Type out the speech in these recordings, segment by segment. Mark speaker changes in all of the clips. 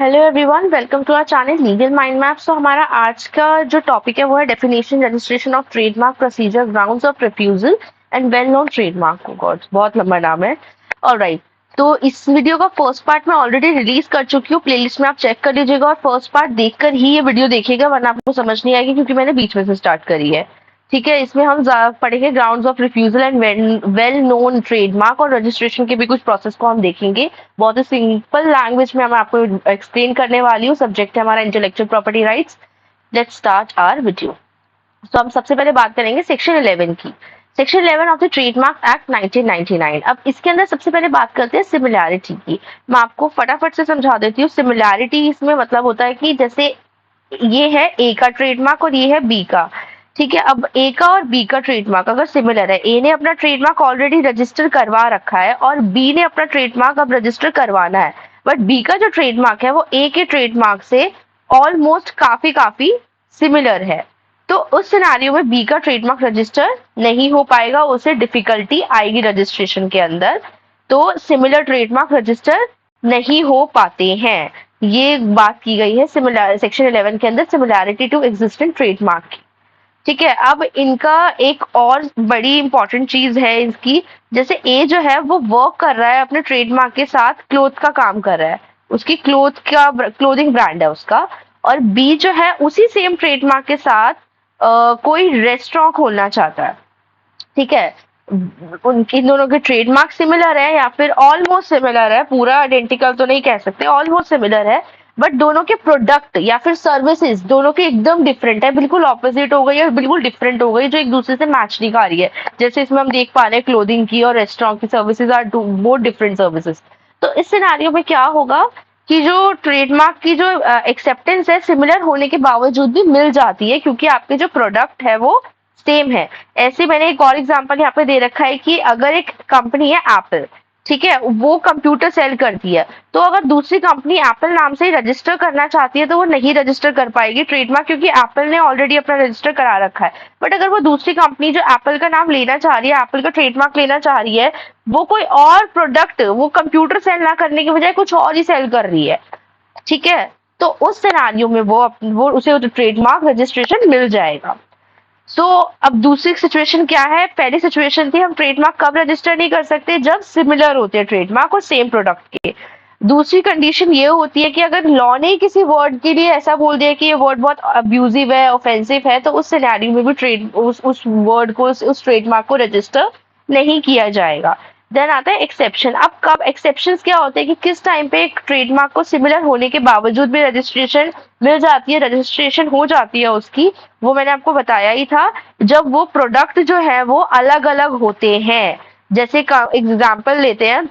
Speaker 1: Hello everyone, welcome to our channel legal mind map. So हमारा आज का जो टॉपिक है वो है definition, registration of trademark, procedure, grounds of refusal and well known trademark. God, बहुत लंबा नाम है। ऑलराइट, तो इस वीडियो का फर्स्ट पार्ट मैं ऑलरेडी रिलीज कर चुकी हूँ, प्लेलिस्ट में आप चेक कर लीजिएगा और फर्स्ट पार्ट देखकर ही ये वीडियो देखिएगा, वरना आपको समझ नहीं आएगी क्योंकि मैंने बीच में से स्टार्ट करी है। ठीक है, इसमें हम पढ़ेंगे grounds of refusal and well known trademark और रजिस्ट्रेशन के भी कुछ प्रोसेस को हम देखेंगे। बहुत ही सिंपल लैंग्वेज में मैं आपको एक्सप्लेन करने वाली हूँ। सब्जेक्ट है हमारा intellectual property rights. Let's start our video. तो हम सबसे पहले बात करेंगे सेक्शन 11 की। Section 11 of the trademark act 1999। अब इसके अंदर सबसे पहले बात करते हैं सिमिलैरिटी की। मैं आपको फटाफट से समझा देती हूँ। सिमिलैरिटी इसमें मतलब होता है कि जैसे ये है ए का ट्रेडमार्क और ये है बी का। ठीक है, अब ए का और बी का ट्रेडमार्क अगर सिमिलर है, ए ने अपना ट्रेडमार्क ऑलरेडी रजिस्टर करवा रखा है और बी ने अपना ट्रेडमार्क अब रजिस्टर करवाना है, बट बी का जो ट्रेडमार्क है वो ए के ट्रेडमार्क से ऑलमोस्ट काफी काफी सिमिलर है, तो उस सिनारियो में बी का ट्रेडमार्क रजिस्टर नहीं हो पाएगा, उसे डिफिकल्टी आएगी रजिस्ट्रेशन के अंदर। तो सिमिलर ट्रेडमार्क रजिस्टर नहीं हो पाते हैं। ये बात की गई है सिमिलर सेक्शन 11 के अंदर, सिमिलैरिटी टू एग्जिस्टिंग ट्रेडमार्क की। ठीक है, अब इनका एक और बड़ी इंपॉर्टेंट चीज है इसकी। जैसे ए जो है वो वर्क कर रहा है अपने ट्रेडमार्क के साथ, क्लोथ का काम कर रहा है, उसकी क्लोथिंग ब्रांड है उसका। और बी जो है उसी सेम ट्रेडमार्क के साथ कोई रेस्टोरेंट खोलना चाहता है। ठीक है, उनकी इन दोनों के ट्रेडमार्क सिमिलर है या फिर ऑलमोस्ट सिमिलर है, पूरा आइडेंटिकल तो नहीं कह सकते, ऑलमोस्ट सिमिलर है, बट दोनों के प्रोडक्ट या फिर सर्विसेज दोनों के एकदम डिफरेंट है, बिल्कुल ऑपोजिट हो गई है, बिल्कुल डिफरेंट हो गई, जो एक दूसरे से मैच नहीं खा रही है। जैसे इसमें हम देख पा रहे हैं क्लोथिंग की और रेस्टोरेंट की services are both different services. तो इस सिनेरियो में क्या होगा कि जो ट्रेडमार्क की जो एक्सेप्टेंस है सिमिलर होने के बावजूद भी मिल जाती है, क्योंकि आपके जो प्रोडक्ट है वो सेम है। ऐसे मैंने एक और एग्जांपल यहाँ पे दे रखा है कि अगर एक कंपनी है एप्पल, ठीक है, वो कंप्यूटर सेल करती है, तो अगर दूसरी कंपनी एप्पल नाम से रजिस्टर करना चाहती है तो वो नहीं रजिस्टर कर पाएगी ट्रेडमार्क, क्योंकि एप्पल ने ऑलरेडी अपना रजिस्टर करा रखा है। बट अगर वो दूसरी कंपनी जो एप्पल का नाम लेना चाह रही है, एप्पल का ट्रेडमार्क लेना चाह रही है, वो कोई और प्रोडक्ट, वो कंप्यूटर सेल ना करने की बजाय कुछ और ही सेल कर रही है, ठीक है, तो उस सिनेरियो में वो उसे ट्रेडमार्क रजिस्ट्रेशन मिल जाएगा। सो अब दूसरी सिचुएशन क्या है? पहली सिचुएशन थी हम ट्रेडमार्क कब रजिस्टर नहीं कर सकते, जब सिमिलर होते हैं ट्रेडमार्क और सेम प्रोडक्ट के। दूसरी कंडीशन ये होती है कि अगर लॉ ने किसी वर्ड के लिए ऐसा बोल दिया कि ये वर्ड बहुत अब्यूजिव है, ऑफेंसिव है, तो उस सिनेरियो में भी उस वर्ड को, उस ट्रेडमार्क को रजिस्टर नहीं किया जाएगा। देन आता है एक्सेप्शन। अब कब एक्सेप्शंस क्या होते हैं कि किस टाइम पे एक ट्रेडमार्क को सिमिलर होने के बावजूद भी रजिस्ट्रेशन मिल जाती है, रजिस्ट्रेशन हो जाती है उसकी, वो मैंने आपको बताया ही था, जब वो प्रोडक्ट जो है वो अलग अलग होते हैं। जैसे एग्जाम्पल लेते हैं,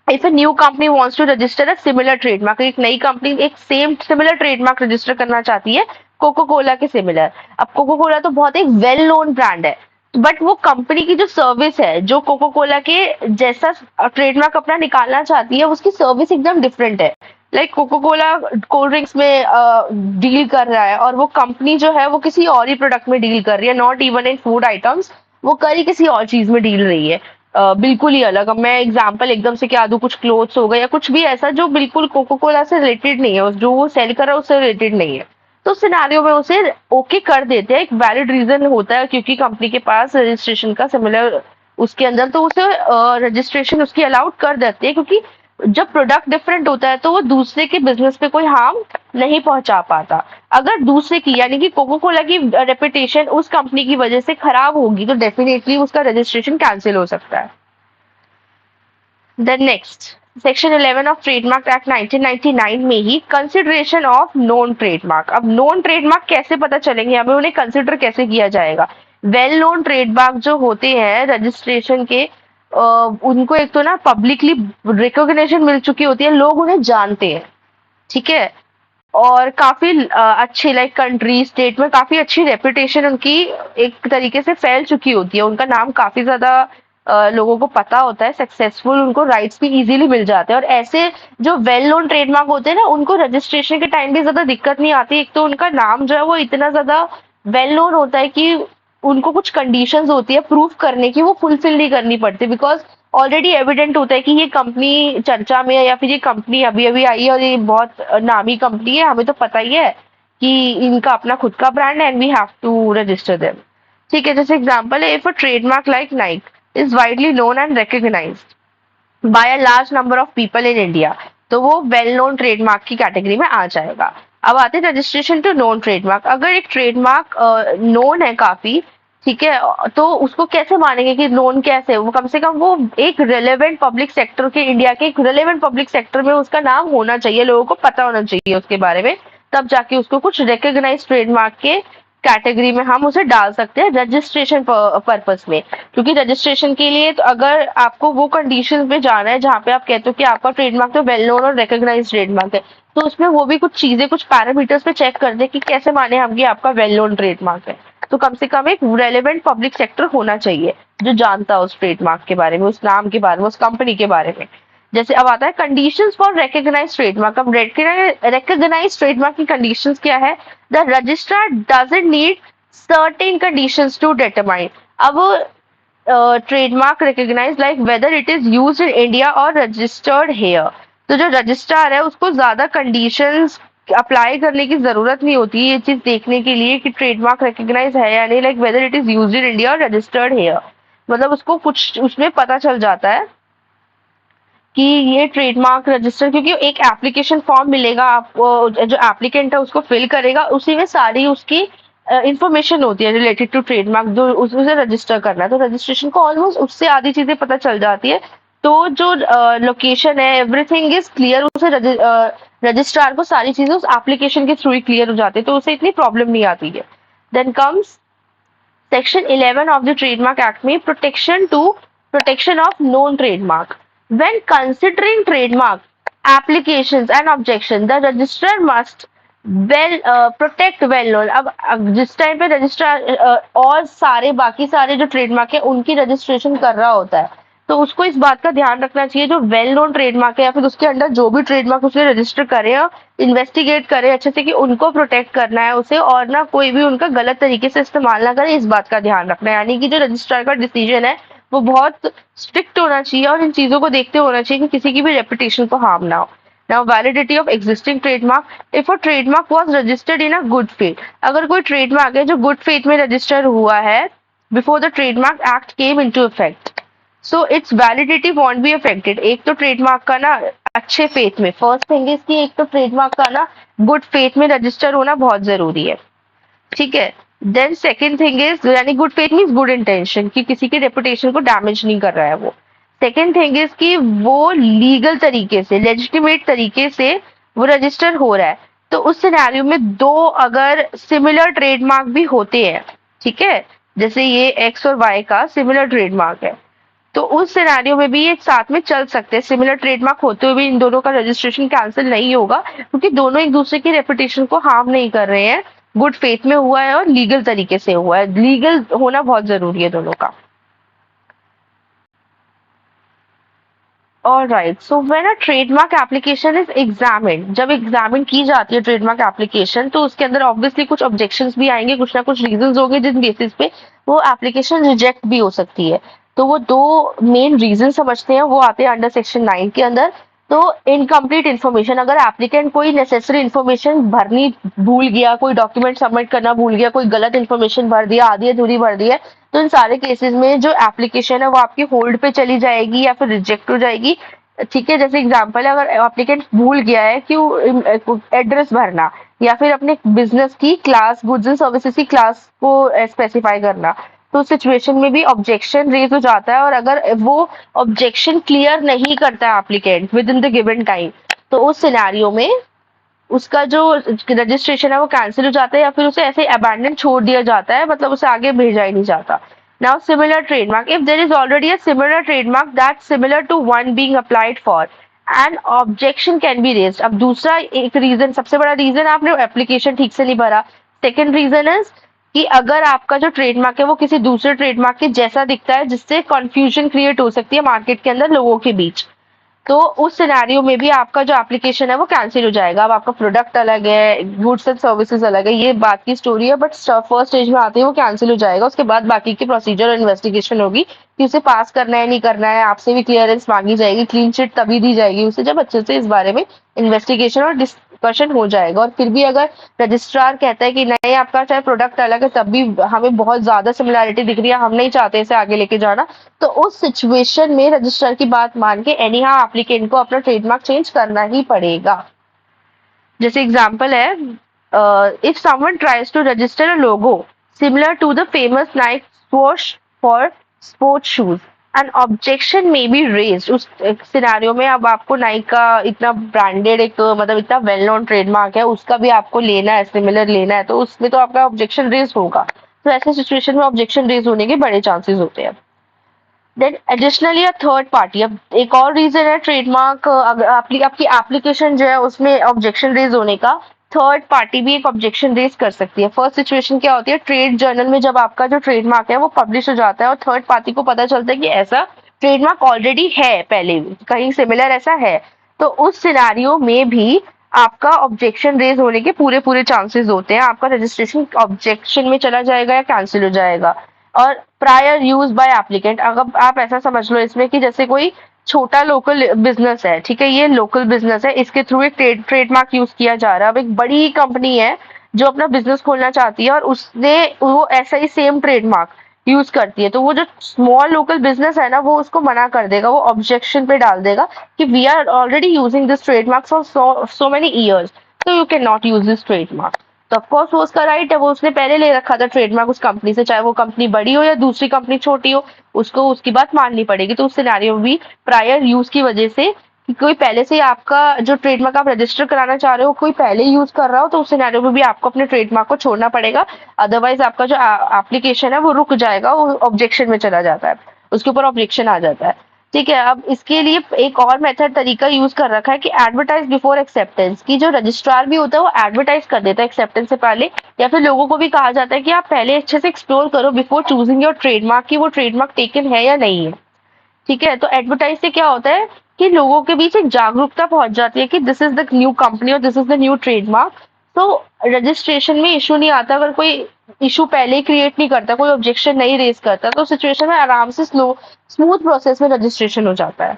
Speaker 1: if a new company wants to register a similar trademark, एक नई कंपनी एक सेम सिमिलर ट्रेडमार्क रजिस्टर करना चाहती है कोको कोला के सिमिलर। अब कोको कोला तो बहुत एक वेल नोन ब्रांड है, बट वो कंपनी की जो सर्विस है, जो कोको कोला के जैसा ट्रेडमार्क अपना निकालना चाहती है, उसकी सर्विस एकदम डिफरेंट है। Like Coca Cola cold drinks में डील कर रहा है और वो कंपनी जो है वो किसी और ही प्रोडक्ट में डील कर रही है, not even in food items, वो करी किसी और चीज में डील रही है, बिल्कुल ही अलग। अब मैं एग्जांपल एकदम से क्या दूं, कुछ क्लोथ्स हो गए या कुछ भी ऐसा जो बिल्कुल कोको कोला से रिलेटेड नहीं है, जो वो सेल कर रहा है उससे रिलेटेड नहीं है, तो सिनेरियो में उसे ओके कर देते हैं। एक वैलिड रीजन होता है क्योंकि कंपनी के पास रजिस्ट्रेशन का सिमिलर उसके अंदर, तो उसे रजिस्ट्रेशन उसकी अलाउड कर देते हैं, क्योंकि जब प्रोडक्ट डिफरेंट होता है तो वो दूसरे के बिजनेस पे कोई हार्म नहीं पहुंचा पाता। अगर दूसरे की यानी कि कोको कोला की रेपुटेशन उस कंपनी की वजह से खराब होगी तो डेफिनेटली उसका रजिस्ट्रेशन कैंसिल हो सकता है। Then next, section 11 of trademark act 1999 में ही कंसिडरेशन ऑफ नॉन ट्रेडमार्क। अब नॉन ट्रेडमार्क कैसे पता चलेंगे हमें, उन्हें कंसिडर कैसे किया जाएगा? वेल नोन ट्रेडमार्क जो होते हैं रजिस्ट्रेशन के, उनको एक तो ना पब्लिकली रिकॉग्निशन मिल चुकी होती है, लोग उन्हें जानते हैं, ठीक है, और काफी अच्छी लाइक कंट्री स्टेट में काफी अच्छी रेपुटेशन उनकी एक तरीके से फैल चुकी होती है, उनका नाम काफी ज्यादा लोगों को पता होता है, सक्सेसफुल, उनको राइट्स भी इजीली मिल जाते हैं। और ऐसे जो वेल नोन ट्रेडमार्क होते हैं ना, उनको रजिस्ट्रेशन के टाइम भी ज्यादा दिक्कत नहीं आती। एक तो उनका नाम जो है वो इतना ज्यादा वेल नोन होता है कि उनको कुछ कंडीशंस होती है प्रूफ करने की, वो फुलफिल नहीं करनी पड़ती, बिकॉज ऑलरेडी एविडेंट होता है कि ये कंपनी चर्चा में है या फिर ये कंपनी अभी अभी आई है और ये बहुत नामी कंपनी है, हमें तो पता ही है कि इनका अपना खुद का ब्रांड है and we have to register them. ठीक है, जैसे एग्जांपल है, if a trademark like Nike is widely known and recognised by a large number of people in India, तो वो वेल नोन ट्रेडमार्क की कैटेगरी में आ जाएगा। अब आते हैं रजिस्ट्रेशन टू नोन ट्रेडमार्क। अगर एक ट्रेडमार्क नोन है काफी, ठीक है, तो उसको कैसे मानेंगे कि नोन कैसे, वो कम से कम वो एक रिलेवेंट पब्लिक सेक्टर के, इंडिया के एक रिलेवेंट पब्लिक सेक्टर में उसका नाम होना चाहिए, लोगों को पता होना चाहिए उसके बारे में, तब जाके उसको कुछ रिकॉग्नाइज ट्रेडमार्क के कैटेगरी में हम उसे डाल सकते हैं रजिस्ट्रेशन पर्पस में। क्योंकि रजिस्ट्रेशन के लिए तो अगर आपको वो कंडीशंस में जाना है जहाँ पे आप कहते हो कि आपका ट्रेडमार्क तो वेल नोन और रिकॉग्नाइज्ड ट्रेडमार्क है, तो उसमें वो भी कुछ चीजें, कुछ पैरामीटर्स पे चेक करते हैं कि कैसे माने हम कि आपका वेल नोन ट्रेडमार्क है। तो कम से कम एक रेलेवेंट पब्लिक सेक्टर होना चाहिए जो जानता है उस ट्रेडमार्क के बारे में, उस नाम के बारे में, उस कंपनी के बारे में। जैसे अब आता है कंडीशंस फॉर रिकॉग्नाइज्ड ट्रेडमार्क। अब रिकॉग्नाइज्ड ट्रेडमार्क की कंडीशंस क्या है? The registrar doesn't need certain conditions to determine. अब trademark recognise like whether it is used in India और रजिस्टर्ड हेयर। तो जो रजिस्ट्रार है उसको ज्यादा कंडीशंस अप्लाई करने की जरूरत नहीं होती ये चीज देखने के लिए कि ट्रेडमार्क रिकॉग्नाइज है या नहीं, like whether it is used in India और रजिस्टर्ड हेयर। मतलब उसको कुछ उसमें पता चल जाता है कि ये ट्रेडमार्क रजिस्टर, क्योंकि एक एप्लीकेशन फॉर्म मिलेगा आपको, जो एप्लीकेंट है उसको फिल करेगा, उसी में सारी उसकी इंफॉर्मेशन होती है रिलेटेड टू ट्रेडमार्क जो उसे रजिस्टर करना है। तो रजिस्ट्रेशन को ऑलमोस्ट उससे आधी चीजें पता चल जाती है। तो जो लोकेशन है, एवरीथिंग इज क्लियर, उसे रजिस्ट्रार को सारी चीजें उस एप्लीकेशन के थ्रू ही क्लियर हो जाती है, तो उसे इतनी प्रॉब्लम नहीं आती है। Then comes section 11 of the Trademark Act में protection to protection of known trademark. When considering trademark applications and objection, the registrar must protect well known. अब जिस टाइम पे रजिस्ट्रार और सारे बाकी सारे जो ट्रेडमार्क है उनकी रजिस्ट्रेशन कर रहा होता है, तो उसको इस बात का ध्यान रखना चाहिए जो वेल नोन ट्रेडमार्क है या फिर उसके अंडर जो भी ट्रेडमार्क उसने रजिस्टर करे, इन्वेस्टिगेट करे अच्छे से कि उनको प्रोटेक्ट करना है उसे, और ना कोई भी उनका गलत तरीके से इस्तेमाल ना करे, इस बात का ध्यान रखना है। यानी कि जो रजिस्ट्रार का डिसीजन है वो बहुत स्ट्रिक्ट होना चाहिए और इन चीजों को देखते होना चाहिए कि किसी की भी रेपुटेशन को हार्म ना हो। Now validity of existing trademark. If a trademark was registered in a good faith, अगर कोई ट्रेडमार्क है जो गुड फेथ में रजिस्टर हुआ है before the trademark act came into effect, so it's validity want be affected. एक तो trademark का ना अच्छे फेथ में, फर्स्ट थिंग इज कि एक तो ट्रेडमार्क का ना गुड फेथ में रजिस्टर होना बहुत जरूरी है, ठीक है। देन सेकेंड थिंग इज, यानी good faith means good intention, कि किसी के रेपुटेशन को डैमेज नहीं कर रहा है वो। सेकेंड थिंग इज कि वो लीगल तरीके से, लेजिटिमेट तरीके से वो रजिस्टर हो रहा है। तो उस सिनेरियो में दो अगर सिमिलर ट्रेडमार्क भी होते हैं, ठीक है, जैसे ये एक्स और वाई का सिमिलर ट्रेडमार्क है, तो उस सिनेरियो में भी ये साथ में चल सकते हैं। सिमिलर ट्रेडमार्क होते हुए भी इन दोनों का रजिस्ट्रेशन कैंसिल नहीं होगा, क्योंकि दोनों एक दूसरे की रेपुटेशन को हार्म नहीं कर रहे हैं, गुड फेथ में हुआ है और लीगल तरीके से हुआ है। लीगल होना बहुत जरूरी है दोनों का। Alright, so when a trademark application is examined, जब एग्जामिन की जाती है ट्रेडमार्क एप्लीकेशन, तो उसके अंदर ऑब्वियसली कुछ ऑब्जेक्शंस भी आएंगे, कुछ ना कुछ रीजंस होंगे जिन बेसिस पे वो एप्लीकेशन रिजेक्ट भी हो सकती है। तो वो दो मेन रीजन समझते हैं, वो आते हैं अंडर सेक्शन 9 के अंदर। तो इनकम्प्लीट इन्फॉर्मेशन, अगर एप्लीकेंट कोई नेसेसरी इन्फॉर्मेशन भरनी भूल गया, कोई डॉक्यूमेंट सबमिट करना भूल गया, कोई गलत इन्फॉर्मेशन भर दिया, आधी अधूरी भर दी है, तो इन सारे केसेस में जो एप्लीकेशन है वो आपकी होल्ड पे चली जाएगी या फिर रिजेक्ट हो जाएगी, ठीक है। जैसे एग्जांपल है, अगर एप्लीकेंट भूल गया है कि एड्रेस भरना या फिर अपने बिजनेस की क्लास, गुड्स एंड सर्विसेज की क्लास को स्पेसिफाई करना, तो सिचुएशन में भी ऑब्जेक्शन रेज हो जाता है। और अगर वो ऑब्जेक्शन क्लियर नहीं करता है applicant with in the given time, तो उस सिनेरियो में उसका जो रजिस्ट्रेशन है वो कैंसिल हो जाता है या फिर उसे ऐसे अबैंडन छोड़ दिया जाता है, मतलब उसे आगे भेजा ही नहीं जाता। Now similar trademark, if there is already a similar trademark that similar to one being applied for and objection can be raised. अब दूसरा एक रीजन, सबसे बड़ा रीजन, आपने एप्लीकेशन ठीक से नहीं भरा। सेकेंड रीजन इज कि अगर आपका जो ट्रेडमार्क है वो किसी दूसरे ट्रेडमार्क के जैसा दिखता है, जिससे कंफ्यूजन क्रिएट हो सकती है मार्केट के अंदर लोगों के बीच, तो उस सिनेरियो में भी आपका जो एप्लीकेशन है वो कैंसिल हो जाएगा। अब आपका प्रोडक्ट अलग है, गुड्स एंड सर्विसेज अलग है, ये बात की स्टोरी है, बट फर्स्ट स्टेज में आते ही वो कैंसिल हो जाएगा। उसके बाद बाकी की प्रोसीजर और इन्वेस्टिगेशन होगी कि उसे पास करना है नहीं करना है, आपसे भी क्लियरेंस मांगी जाएगी, क्लीन चिट तभी दी जाएगी उसे जब अच्छे से इस बारे में इन्वेस्टिगेशन और डिस्कशन हो जाएगा। और फिर भी अगर रजिस्ट्रार कहता है कि नहीं, आपका चाहे प्रोडक्ट अलग है तब भी हमें बहुत ज्यादा सिमिलैरिटी दिख रही है, हम नहीं चाहते इसे आगे लेके जाना, तो उस सिचुएशन में रजिस्ट्रार की बात मान के एनी हाउ एप्लीकेंट को अपना ट्रेडमार्क चेंज करना ही पड़ेगा। जैसे एग्जांपल है, if someone tries to register a logo similar to the famous Nike swoosh for sports shoes, an objection may be raised. उस सिनेरियो में अब आपको नाइक का इतना ब्रांडेड एक मतलब इतना वेल नोन ट्रेडमार्क है, उसका भी आपको लेना है, सिमिलर लेना है, तो उसमें तो आपका ऑब्जेक्शन रेज होगा। तो ऐसे सिचुएशन में ऑब्जेक्शन रेज होने के बड़े चांसेस होते हैं। Then additionally a third party, अब एक और रीजन है ट्रेडमार्क आपकी एप्लीकेशन जो है उसमें ऑब्जेक्शन रेज होने का, थर्ड पार्टी भी एक ऑब्जेक्शन रेज कर सकती है। फर्स्ट सिचुएशन क्या होती है, ट्रेड जर्नल में जब आपका जो ट्रेडमार्क है वो पब्लिश हो जाता है और थर्ड पार्टी को पता चलता है कि ऐसा ट्रेडमार्क ऑलरेडी है, पहले भी कहीं सिमिलर ऐसा है, तो उस सिनारियो में भी आपका ऑब्जेक्शन रेज होने के पूरे पूरे चांसेस होते हैं। आपका रजिस्ट्रेशन ऑब्जेक्शन में चला जाएगा या कैंसिल हो जाएगा। और प्रायर यूज बाय एप्लीकेंट, अगर आप ऐसा समझ लो इसमें कि जैसे कोई छोटा लोकल बिजनेस है, ठीक है, ये लोकल बिजनेस है, इसके थ्रू एक ट्रेडमार्क यूज किया जा रहा है। अब एक बड़ी कंपनी है जो अपना बिजनेस खोलना चाहती है और उसने वो ऐसा ही सेम ट्रेडमार्क यूज करती है, तो वो जो स्मॉल लोकल बिजनेस है ना वो उसको मना कर देगा, वो ऑब्जेक्शन पे डाल देगा कि we are already using this trademark for so many years, तो you can not use this trademark. तो ऑफकोर्स वो उसका राइट है, वो उसने पहले ले रखा था ट्रेडमार्क उस कंपनी से, चाहे वो कंपनी बड़ी हो या दूसरी कंपनी छोटी हो, उसको उसकी बात माननी पड़ेगी। तो उस सिनेरियो में भी प्रायर यूज की वजह से कि कोई पहले से आपका जो ट्रेडमार्क आप रजिस्टर कराना चाह रहे हो कोई पहले यूज कर रहा हो, तो उस सिनेरियो में भी आपको अपने ट्रेडमार्क को छोड़ना पड़ेगा, अदरवाइज आपका जो एप्लीकेशन है वो रुक जाएगा, वो ऑब्जेक्शन में चला जाता है, उसके ऊपर ऑब्जेक्शन आ जाता है। ठीक है, अब इसके लिए एक और मेथड तरीका यूज कर रखा है कि एडवर्टाइज बिफोर एक्सेप्टेंस, की जो रजिस्ट्रार भी होता है वो एडवर्टाइज कर देता है एक्सेप्टेंस से पहले, या फिर लोगों को भी कहा जाता है कि आप पहले अच्छे से एक्सप्लोर करो बिफोर चूजिंग योर ट्रेडमार्क कि वो ट्रेडमार्क टेकन है या नहीं है। ठीक है, तो एडवर्टाइज से क्या होता है कि लोगों के बीच एक जागरूकता पहुंच जाती है कि this is the new company और this is the new trademark. तो रजिस्ट्रेशन में इशू नहीं आता अगर कोई इशू पहले ही क्रिएट नहीं करता, कोई ऑब्जेक्शन नहीं रेज करता, तो सिचुएशन में आराम से स्मूथ प्रोसेस में रजिस्ट्रेशन हो जाता है।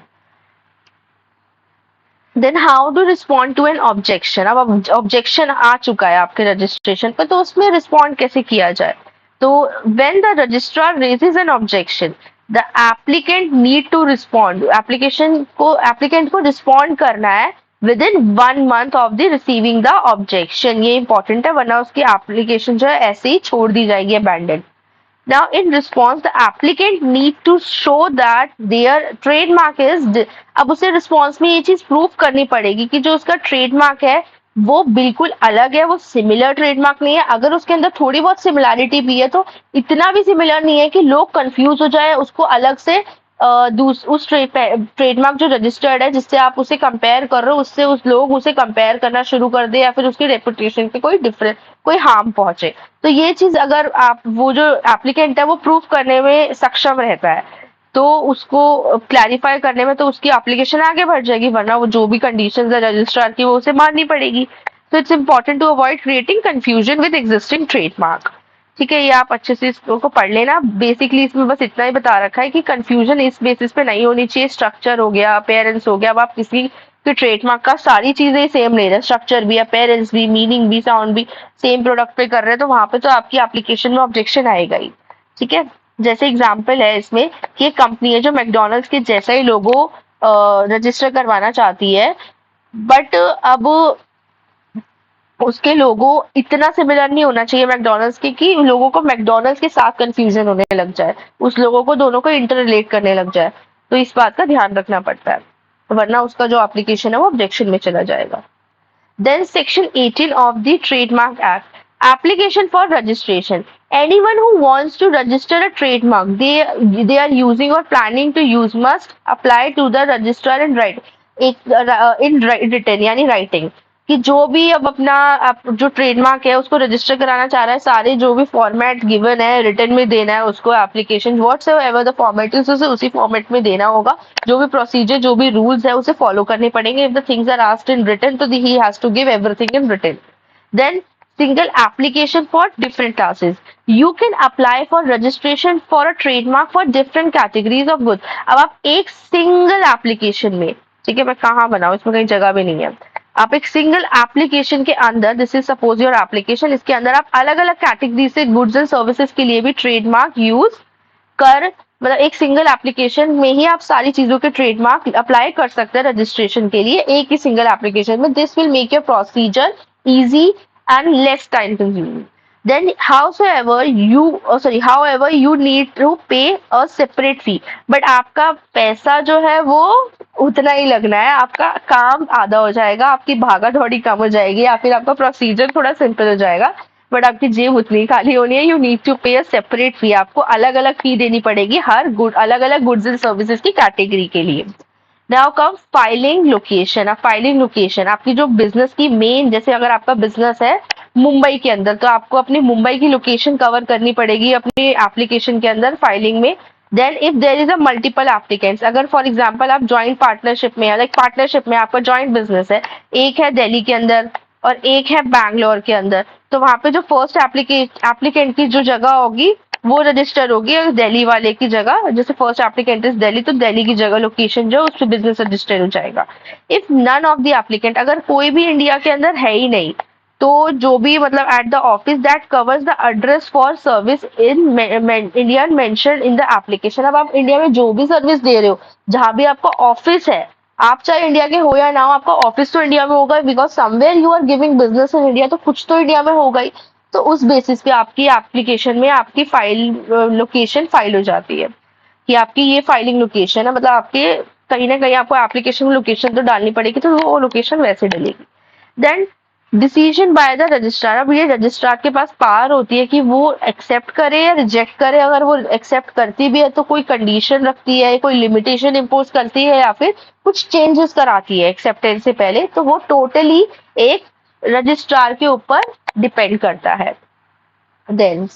Speaker 1: Then how to respond to an objection, अब ऑब्जेक्शन आ चुका है आपके रजिस्ट्रेशन पर, तो उसमें रिस्पॉन्ड कैसे किया जाए। तो when the registrar raises an objection, the applicant need to respond, applicant को रिस्पॉन्ड करना है within 1 month of the receiving the objection. ये इंपॉर्टेंट है, वरना उसकी एप्लीकेशन जो है ऐसे ही छोड़ दी जाएगी abandon. Now, in response, the applicant need to show that their trademark is अब उसे रिस्पॉन्स में ये चीज प्रूव करनी पड़ेगी कि जो उसका ट्रेडमार्क है वो बिल्कुल अलग है, वो सिमिलर ट्रेडमार्क नहीं है। अगर उसके अंदर थोड़ी बहुत सिमिलैरिटी भी है तो इतना भी सिमिलर नहीं है कि लोग कंफ्यूज हो जाए, उसको अलग से उस ट्रेडमार्क जो रजिस्टर्ड है जिससे आप उसे कंपेयर कर रहे हो उससे उस लोग उसे कंपेयर करना शुरू कर दे, या फिर उसकी रेपुटेशन पे कोई हार्म पहुंचे। तो ये चीज अगर आप वो जो एप्लीकेंट है वो प्रूफ करने में सक्षम रहता है तो उसको क्लैरिफाई करने में तो उसकी एप्लीकेशन आगे बढ़ जाएगी, वरना वो जो भी कंडीशंस है रजिस्ट्रार की वो उसे माननी पड़ेगी। तो it's important to avoid creating confusion with existing trademark. ठीक है, ये आप अच्छे से इसको पढ़ लेना। बेसिकली इसमें बस इतना ही बता रखा है कि कंफ्यूजन इस बेसिस पे नहीं होनी चाहिए, स्ट्रक्चर हो गया, अपेयरेंस हो गया। अब आप किसी के ट्रेडमार्क का सारी चीजें सेम ले रहे हैं, स्ट्रक्चर भी, अपेयरेंस भी, मीनिंग भी, साउंड भी सेम प्रोडक्ट पे कर रहे हैं, तो वहां पे तो आपकी एप्लीकेशन में ऑब्जेक्शन आएगा ही। ठीक है, जैसे एग्जाम्पल है इसमें कि एक कंपनी है जो मैकडोनल्ड्स के जैसा ही लोगो रजिस्टर करवाना चाहती है, बट अब उसके लोगो इतना सिमिलर नहीं होना चाहिए मैकडोनल्ड्स के कि लोगों को मैकडोनल्ड्स के साथ कंफ्यूजन होने लग जाए, उस लोगों को दोनों को इंटर रिलेट करने लग जाए। तो इस बात का ध्यान रखना पड़ता है, वरना उसका जो एप्लीकेशन है वो ऑब्जेक्शन में चला जाएगा। Then Section 18 of the Trademark Act. Application for registration. Anyone who wants to register a trademark they are using or planning to use must apply to the registrar in writing यानी writing, कि जो भी अब अपना जो trademark है उसको register कराना चाह रहा है, सारे जो भी फॉर्मेट गिवन है रिटर्न में देना है उसको, एप्लीकेशन व्हाटसएवर द फॉर्मेट इज उसे उसी फॉर्मेट में देना होगा। जो भी प्रोसीजर जो भी रूल्स है उसे फॉलो करने पड़ेंगे। If the things are asked in return तो he has to give everything in return. Then single application for different classes. You can apply for registration for a trademark for different categories of goods. अब आप एक single application में, ठीक है, मैं कहाँ बनाऊँ, इसमें कहीं जगह भी नहीं है। आप एक सिंगल एप्लीकेशन के अंदर, this is suppose your application, इसके अंदर आप अलग अलग कैटेगरी से गुड्स एंड सर्विसेज के लिए भी ट्रेडमार्क यूज कर, मतलब एक सिंगल एप्लीकेशन में ही आप सारी चीजों के ट्रेडमार्क अप्लाई कर सकते हैं रजिस्ट्रेशन के लिए एक ही सिंगल एप्लीकेशन में। This will make your procedure easy and less time consuming. Then however you need to pay a separate fee. But आपका पैसा जो है वो उतना ही लगना है, आपका काम आधा हो जाएगा, आपकी भागा दौड़ी कम हो जाएगी, या फिर आपका प्रोसीजर थोड़ा सिंपल हो जाएगा, बट आपकी जेब उतनी खाली होनी है। यू नीड टू पे अ सेपरेट फी, आपको अलग अलग फी देनी पड़ेगी हर अलग अलग गुड्स एंड सर्विसेज की कैटेगरी के लिए। Now come filing location. अब फाइलिंग लोकेशन आपकी जो बिजनेस की मेन, जैसे अगर आपका बिजनेस है मुंबई के अंदर तो आपको अपनी मुंबई की लोकेशन कवर करनी पड़ेगी अपनी एप्लीकेशन के अंदर फाइलिंग में। Then if there is a multiple applicants, अगर फॉर एग्जाम्पल आप ज्वाइंट पार्टनरशिप में, लाइक पार्टनरशिप में आपका ज्वाइंट बिजनेस है, एक है दिल्ली के अंदर और एक है बैंगलोर के अंदर, तो वहां पे जो फर्स्ट एप्लीकेंट की जो जगह होगी वो रजिस्टर होगी दिल्ली वाले की जगह। जैसे फर्स्ट एप्लीकेंट इज दिल्ली तो दिल्ली की जगह लोकेशन जो उस पर बिजनेस रजिस्टर हो जाएगा। If none of the applicant, अगर कोई भी इंडिया के अंदर है ही नहीं, तो जो भी मतलब at the office that covers the address for service in India mention in the application. अब आप इंडिया में जो भी सर्विस दे रहे हो, जहां भी आपका ऑफिस है, आप चाहे इंडिया के हो या ना हो, आपका ऑफिस तो इंडिया में होगा, because somewhere you are giving business in India, तो कुछ तो इंडिया में होगा ही। तो उस बेसिस पे आपकी एप्लीकेशन में आपकी फाइल लोकेशन फाइल हो जाती है कि आपकी ये फाइलिंग लोकेशन है, मतलब आपके कहीं ना कहीं आपको एप्लीकेशन में लोकेशन तो डालनी पड़ेगी, तो वो लोकेशन वैसे डलेगी। Then decision by the registrar. अब ये रजिस्ट्रार के पास पावर होती है कि वो एक्सेप्ट करे या रिजेक्ट करे। अगर वो एक्सेप्ट करती भी है तो कोई कंडीशन रखती है, कोई लिमिटेशन इम्पोज करती है, या फिर कुछ चेंजेस कराती है एक्सेप्टेंस से पहले, तो वो टोटली एक रजिस्ट्रार के ऊपर डिपेंड करता है। देन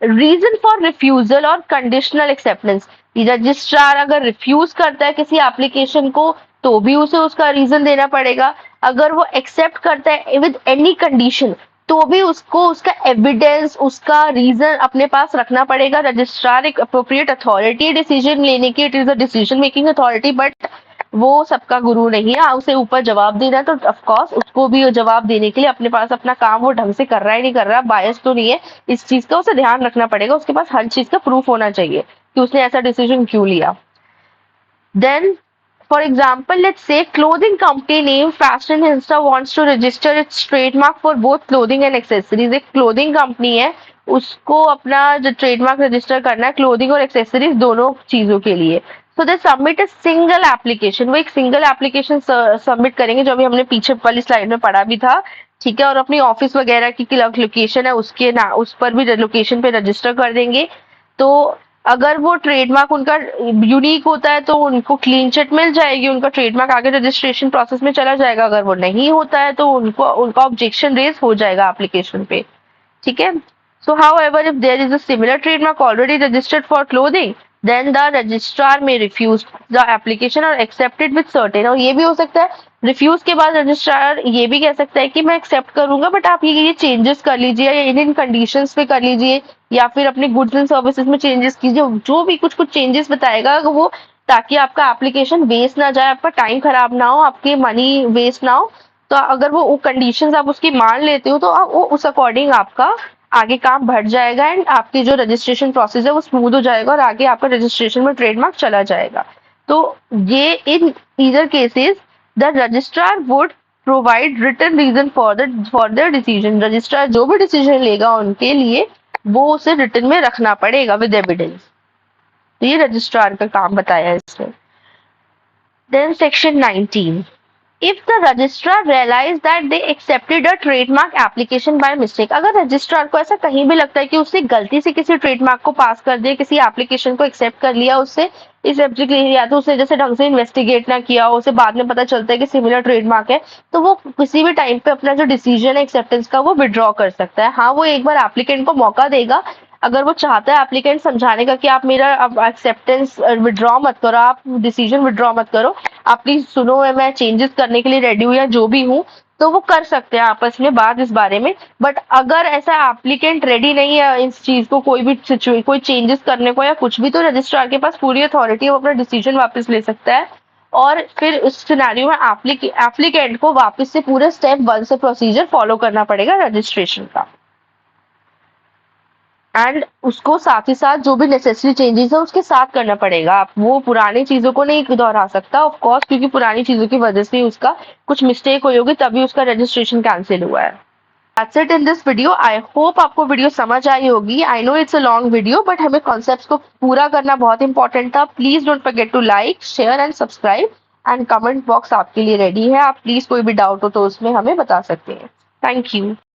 Speaker 1: रीजन फॉर रिफ्यूजल और कंडीशनल एक्सेप्टेंस। रजिस्ट्रार अगर रिफ्यूज करता है किसी एप्लीकेशन को तो भी उसे उसका रीजन देना पड़ेगा। अगर वो एक्सेप्ट करता है विद एनी कंडीशन तो भी उसको उसका एविडेंस, उसका रीजन अपने पास रखना पड़ेगा। रजिस्ट्रार एक अप्रोप्रिएट अथॉरिटी डिसीजन लेने की, it is a decision making authority, but वो सबका गुरु नहीं है, उसे ऊपर जवाब देना, तो ऑफकोर्स उसको भी जवाब देने के लिए अपने पास अपना काम वो ढंग से कर रहा है नहीं कर रहा, बायस तो नहीं है, इस चीज का उसे ध्यान रखना पड़ेगा। उसके पास हर चीज का प्रूफ होना चाहिए कि उसने ऐसा डिसीजन क्यों लिया। Then for example, let's say clothing company name Fashion Insta wants to register its trademark for both clothing and accessories. एक clothing company है, उसको अपना जो ट्रेडमार्क रजिस्टर करना है क्लोथिंग और एक्सेसरीज दोनों चीजों के लिए। सो दे सबमिट अ सिंगल एप्लीकेशन। वो एक सिंगल एप्लीकेशन सबमिट करेंगे, जो अभी हमने पीछे वाली स्लाइड में पढ़ा भी था, ठीक है, और अपनी ऑफिस वगैरह की लोकेशन है उसके ना उस पर भी लोकेशन पे रजिस्टर कर देंगे। तो अगर वो ट्रेडमार्क उनका यूनिक होता है तो उनको क्लीन चिट मिल जाएगी, उनका ट्रेडमार्क आगे रजिस्ट्रेशन प्रोसेस में चला जाएगा। अगर वो नहीं होता है तो उनको उनका ऑब्जेक्शन रेज हो जाएगा एप्लीकेशन पे, ठीक है। So however if there is a similar trademark already registered for clothing then the registrar may refuse the application और एक्सेप्टेड विद सर्टेन। और ये भी हो सकता है रिफ्यूज के बाद रजिस्ट्रार ये भी कह सकता है कि मैं एक्सेप्ट करूंगा, बट आप ये चेंजेस कर लीजिए या इन कंडीशंस पे कर लीजिए, या फिर अपने गुड्स एंड सर्विसेज में चेंजेस कीजिए, जो भी कुछ कुछ चेंजेस बताएगा वो, ताकि आपका एप्लीकेशन वेस्ट ना जाए, आपका टाइम खराब ना हो, आपके मनी वेस्ट ना हो। तो अगर वो कंडीशंस आप उसकी मान लेते हो तो वो उस अकॉर्डिंग आपका आगे काम बढ़ जाएगा एंड आपकी जो रजिस्ट्रेशन प्रोसेस है वो स्मूथ हो जाएगा और आगे आपका रजिस्ट्रेशन में ट्रेडमार्क चला जाएगा। तो ये in either cases the registrar would provide written reason for the decision. Registrar जो भी डिसीजन लेगा उनके लिए वो उसे रिटन में रखना पड़ेगा विद एविडेंस। तो ये रजिस्ट्रार का काम बताया है इसमें। Then section 19 if the registrar realise that they accepted a trademark application by mistake, अगर रजिस्ट्रार को ऐसा कहीं भी लगता है कि उसने गलती से किसी ट्रेडमार्क को पास कर दिया, किसी एप्लीकेशन को एक्सेप्ट कर लिया उससे, इस एप्लीकेशन या तो उसने जैसे ढंग से इन्वेस्टिगेट ना किया, उसे बाद में पता चलता है कि सिमिलर ट्रेडमार्क है, तो वो किसी भी टाइम पे अपना जो डिसीजन है एक्सेप्टेंस का वो विड्रॉ कर सकता है। हाँ, वो एक बार एप्लीकेंट को मौका देगा, अगर वो चाहता है एप्लीकेंट समझाने का कि आप मेरा अब एक्सेप्टेंस विड्रॉ मत करो, आप डिसीजन विड्रॉ मत करो, आप प्लीज सुनो, मैं चेंजेस करने के लिए रेडी हूँ या जो भी हूँ, तो वो कर सकते हैं आपस में बात इस बारे में। बट अगर ऐसा एप्लीकेंट रेडी नहीं है इस चीज को, कोई चेंजेस करने को या कुछ भी, तो रजिस्ट्रार के पास पूरी अथॉरिटी है, वो अपना डिसीजन वापस ले सकता है। और फिर उस सिनेरियो में एप्लीकेंट को वापस से पूरे स्टेप 1 से प्रोसीजर फॉलो करना पड़ेगा रजिस्ट्रेशन का। एंड उसको साथ ही साथ जो भी नेसेसरी चेंजेस है उसके साथ करना पड़ेगा। आप वो पुरानी चीजों को नहीं दोहरा सकता ऑफ कोर्स, क्योंकि पुरानी चीजों की वजह से उसका कुछ मिस्टेक हुई होगी तभी उसका रजिस्ट्रेशन कैंसिल हुआ है। That's it in this video. I hope आपको वीडियो समझ आई होगी। I know it's a long video, but हमें कॉन्सेप्ट्स को पूरा करना बहुत इंपॉर्टेंट था। Please don't forget to like, share and subscribe, and comment box आपके लिए रेडी है। आप प्लीज कोई भी डाउट हो तो उसमें हमें बता सकते हैं। Thank you.